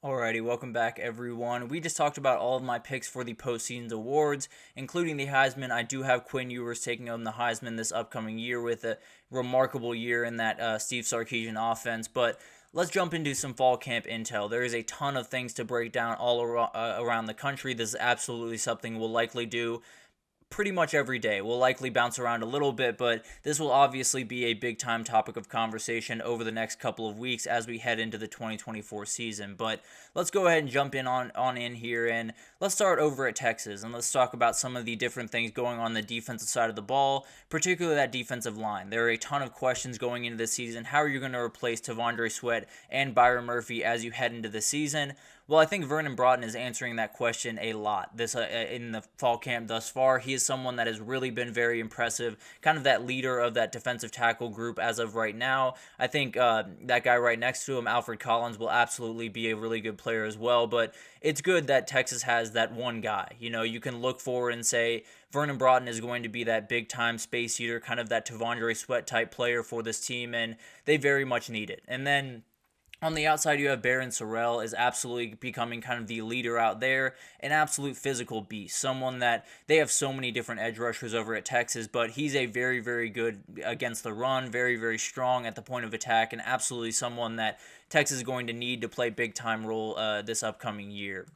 Alrighty, welcome back everyone. We just talked about all of my picks for the postseason's awards, including the Heisman. I do have Quinn Ewers taking on the Heisman this upcoming year with a remarkable year in that Steve Sarkisian offense. But let's jump into some fall camp intel. There is a ton of things to break down all around the country. This is absolutely something we'll likely do pretty much every day. We'll likely bounce around a little bit, but this will obviously be a big time topic of conversation over the next couple of weeks as we head into the 2024 season. But let's go ahead and jump in on in here, and let's start over at Texas, and let's talk about some of the different things going on the defensive side of the ball, particularly that defensive line. There are a ton of questions going into this season. How are you going to replace Tavondre Sweat and Byron Murphy as you head into the season? Well, I think Vernon Broughton is answering that question a lot this in the fall camp thus far. He is someone that has really been very impressive, kind of that leader of that defensive tackle group as of right now. I think that guy right next to him, Alfred Collins, will absolutely be a really good player as well, but it's good that Texas has that one guy. You know, you can look forward and say Vernon Broughton is going to be that big-time space eater, kind of that Tavondre Sweat type player for this team, and they very much need it. And then on the outside, you have Barron Sorrell is absolutely becoming kind of the leader out there, an absolute physical beast, someone that they have so many different edge rushers over at Texas, but he's a very, very good against the run, very, very strong at the point of attack, and absolutely someone that Texas is going to need to play big-time role this upcoming year.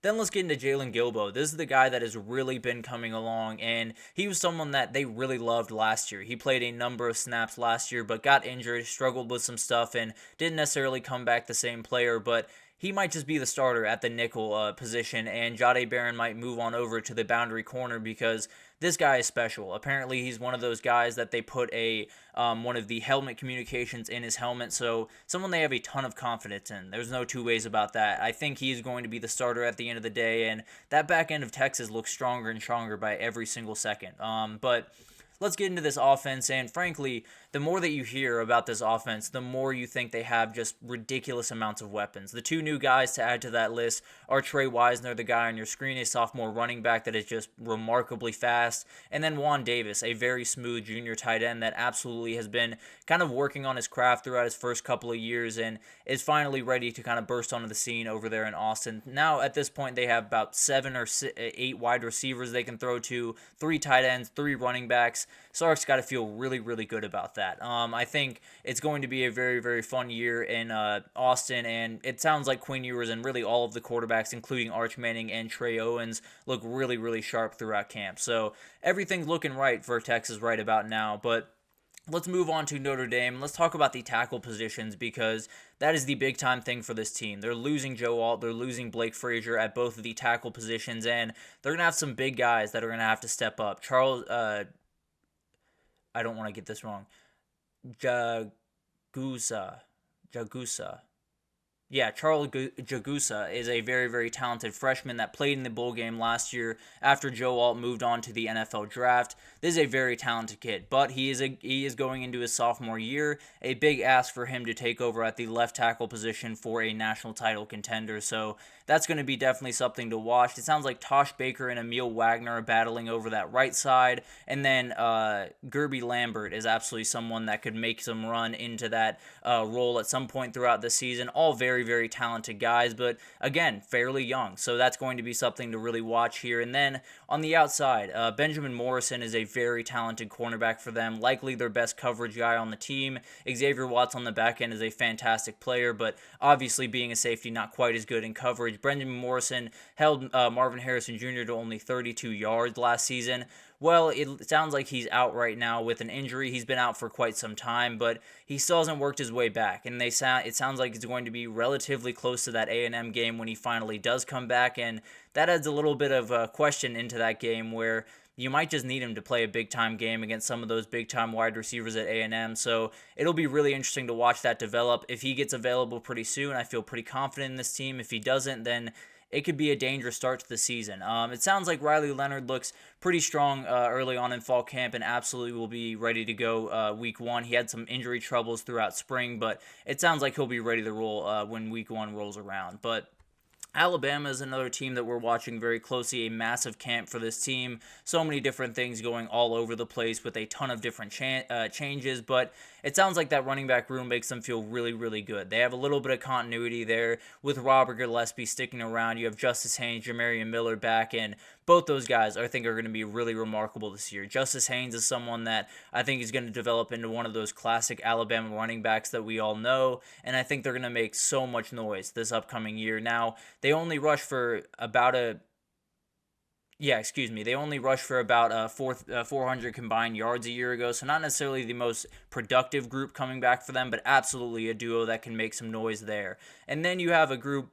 Then let's get into Jalen Gilbo. This is the guy that has really been coming along, and he was someone that they really loved last year. He played a number of snaps last year, but got injured, struggled with some stuff, and didn't necessarily come back the same player, but he might just be the starter at the nickel position, and Jahdae Barron might move on over to the boundary corner because this guy is special. Apparently, he's one of those guys that they put one of the helmet communications in his helmet, so someone they have a ton of confidence in. There's no two ways about that. I think he is going to be the starter at the end of the day, and that back end of Texas looks stronger and stronger by every single second. But let's get into this offense, and frankly, the more that you hear about this offense, the more you think they have just ridiculous amounts of weapons. The two new guys to add to that list are Trey Wisner, the guy on your screen, a sophomore running back that is just remarkably fast, and then Juan Davis, a very smooth junior tight end that absolutely has been kind of working on his craft throughout his first couple of years and is finally ready to kind of burst onto the scene over there in Austin. Now, at this point, they have about 7 or 8 wide receivers they can throw to, 3 tight ends, 3 running backs. Sark's got to feel really, really good about that. I think it's going to be a very, very fun year in Austin, and it sounds like Quinn Ewers and really all of the quarterbacks, including Arch Manning and Trey Owens, look really, really sharp throughout camp. So everything's looking right for Texas right about now, but let's move on to Notre Dame. Let's talk about the tackle positions because that is the big-time thing for this team. They're losing Joe Alt. They're losing Blake Frazier at both of the tackle positions, and they're going to have some big guys that are going to have to step up. I don't want to get this wrong. Jagusa. Yeah, Charles Jagusa is a very, very talented freshman that played in the bowl game last year after Joe Alt moved on to the NFL draft. This is a very talented kid, but he is going into his sophomore year. A big ask for him to take over at the left tackle position for a national title contender, so that's going to be definitely something to watch. It sounds like Tosh Baker and Emil Wagner are battling over that right side, and then Gerby Lambert is absolutely someone that could make some run into that role at some point throughout the season. All very, very talented guys, but again, fairly young, so that's going to be something to really watch here. And then on the outside, Benjamin Morrison is a very talented cornerback for them, likely their best coverage guy on the team. Xavier Watts on the back end is a fantastic player, but obviously being a safety, not quite as good in coverage. Benjamin Morrison held Marvin Harrison Jr. to only 32 yards last season. Well, it sounds like he's out right now with an injury. He's been out for quite some time, but he still hasn't worked his way back. And it sounds like it's going to be relatively close to that A&M game when he finally does come back. And that adds a little bit of a question into that game where you might just need him to play a big-time game against some of those big-time wide receivers at A&M. So it'll be really interesting to watch that develop. If he gets available pretty soon, I feel pretty confident in this team. If he doesn't, then it could be a dangerous start to the season. It sounds like Riley Leonard looks pretty strong early on in fall camp and absolutely will be ready to go week 1. He had some injury troubles throughout spring, but it sounds like he'll be ready to roll when week 1 rolls around. But Alabama is another team that we're watching very closely, a massive camp for this team. So many different things going all over the place with a ton of different changes, but it sounds like that running back room makes them feel really, really good. They have a little bit of continuity there with Robert Gillespie sticking around. You have Justice Haynes, Jamarian Miller back, and both those guys I think are going to be really remarkable this year. Justice Haynes is someone that I think is going to develop into one of those classic Alabama running backs that we all know, and I think they're going to make so much noise this upcoming year. Now, they only rush for about They only rushed for about 400 combined yards a year ago, so not necessarily the most productive group coming back for them, but absolutely a duo that can make some noise there. And then you have a group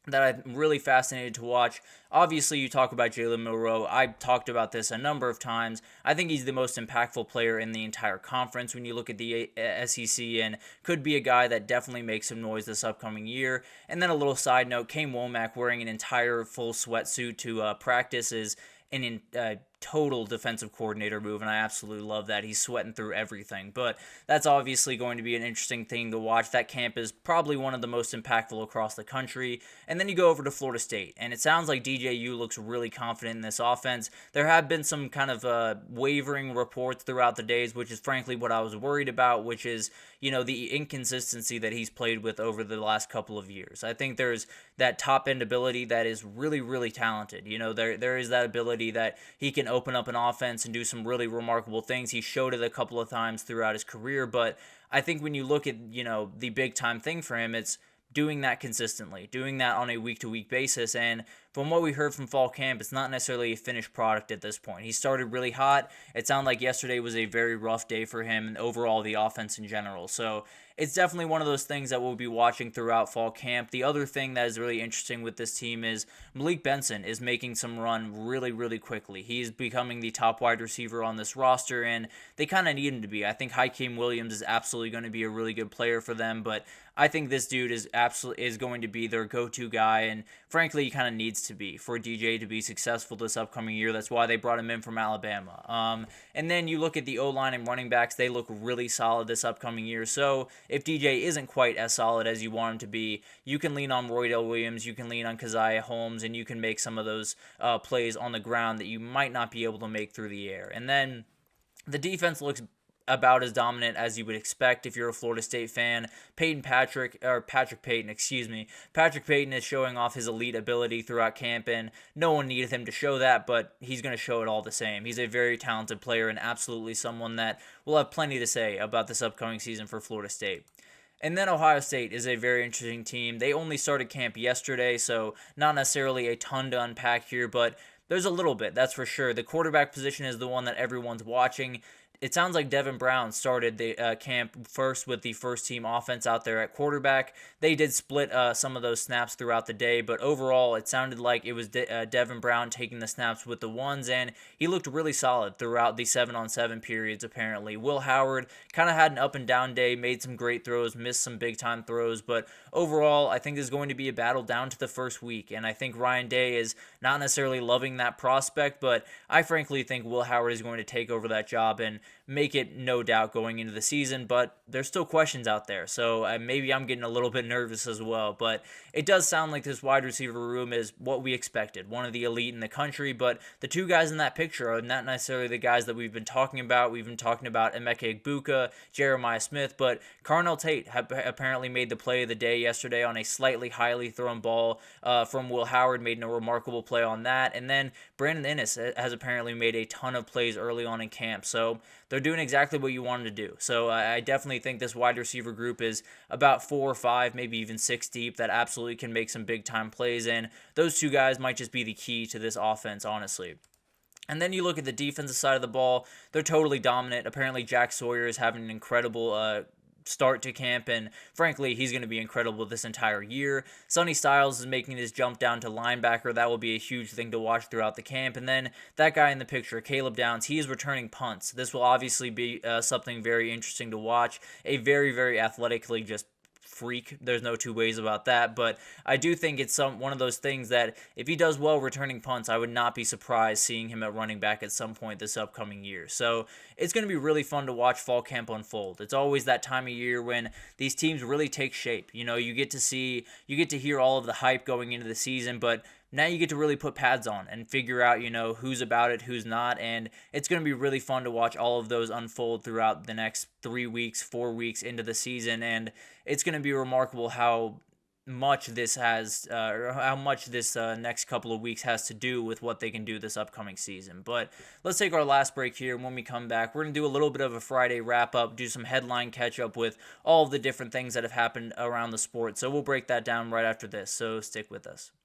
that I'm really fascinated to watch. Obviously, you talk about Jalen Milroe. I've talked about this a number of times. I think he's the most impactful player in the entire conference when you look at the SEC, and could be a guy that definitely makes some noise this upcoming year. And then a little side note, Kane Womack wearing an entire full sweatsuit to practice is an total defensive coordinator move, and I absolutely love that. He's sweating through everything, but that's obviously going to be an interesting thing to watch. That camp is probably one of the most impactful across the country. And then you go over to Florida State, and it sounds like DJU looks really confident in this offense. There have been some kind of wavering reports throughout the days, which is frankly what I was worried about, which is, the inconsistency that he's played with over the last couple of years. I think there's that top end ability that is really, really talented. There is that ability that he can open up an offense and do some really remarkable things. He showed it a couple of times throughout his career, but I think when you look at, the big time thing for him, it's doing that consistently, doing that on a week-to-week basis. And from what we heard from fall camp, it's not necessarily a finished product at this point. He started really hot. It sounded like yesterday was a very rough day for him and overall the offense in general. So it's definitely one of those things that we'll be watching throughout fall camp. The other thing that is really interesting with this team is Malik Benson is making some run really, really quickly. He's becoming the top wide receiver on this roster, and they kind of need him to be. I think Hakeem Williams is absolutely going to be a really good player for them, but I think this dude is going to be their go-to guy, and frankly, he kind of needs to be for DJ to be successful this upcoming year. That's why they brought him in from Alabama. And then you look at the O-line and running backs; they look really solid this upcoming year. So if DJ isn't quite as solid as you want him to be, you can lean on Roydell Williams, you can lean on Keziah Holmes, and you can make some of those plays on the ground that you might not be able to make through the air. And then the defense looks about as dominant as you would expect if you're a Florida State fan. Patrick Payton is showing off his elite ability throughout camp, and no one needed him to show that, but he's going to show it all the same. He's a very talented player and absolutely someone that will have plenty to say about this upcoming season for Florida State. And then Ohio State is a very interesting team. They only started camp yesterday, so not necessarily a ton to unpack here, but there's a little bit, that's for sure. The quarterback position is the one that everyone's watching. It sounds like Devin Brown started the camp first with the first-team offense out there at quarterback. They did split some of those snaps throughout the day, but overall it sounded like it was Devin Brown taking the snaps with the ones, and he looked really solid throughout the 7-on-7 periods, apparently. Will Howard kind of had an up-and-down day, made some great throws, missed some big-time throws, but overall I think there's going to be a battle down to the first week, and I think Ryan Day is not necessarily loving that prospect, but I frankly think Will Howard is going to take over that job and make it no doubt going into the season, but there's still questions out there, so maybe I'm getting a little bit nervous as well, but it does sound like this wide receiver room is what we expected, one of the elite in the country, but the two guys in that picture are not necessarily the guys that we've been talking about. We've been talking about Emeka Egbuka, Jeremiah Smith, but Carnell Tate apparently made the play of the day yesterday on a slightly highly thrown ball from Will Howard, made a remarkable play on that, and then Brandon Inniss has apparently made a ton of plays early on in camp, so they're doing exactly what you wanted to do. So I definitely think this wide receiver group is about 4 or 5, maybe even 6 deep that absolutely can make some big-time plays, and those two guys might just be the key to this offense, honestly. And then you look at the defensive side of the ball, they're totally dominant. Apparently Jack Sawyer is having an incredible start to camp, and frankly, he's going to be incredible this entire year. Sonny Styles is making his jump down to linebacker. That will be a huge thing to watch throughout the camp. And then that guy in the picture, Caleb Downs, he is returning punts. This will obviously be something very interesting to watch. A very, very athletically just freak. There's no two ways about that. But I do think it's one of those things that if he does well returning punts, I would not be surprised seeing him at running back at some point this upcoming year. So it's going to be really fun to watch fall camp unfold. It's always that time of year when these teams really take shape. You get to hear all of the hype going into the season, but now you get to really put pads on and figure out, who's about it, who's not, and it's going to be really fun to watch all of those unfold throughout the next 3 weeks, 4 weeks into the season, and it's going to be remarkable how much this next couple of weeks has to do with what they can do this upcoming season. But let's take our last break here. When we come back, we're going to do a little bit of a Friday wrap-up, do some headline catch-up with all of the different things that have happened around the sport. So we'll break that down right after this, so stick with us.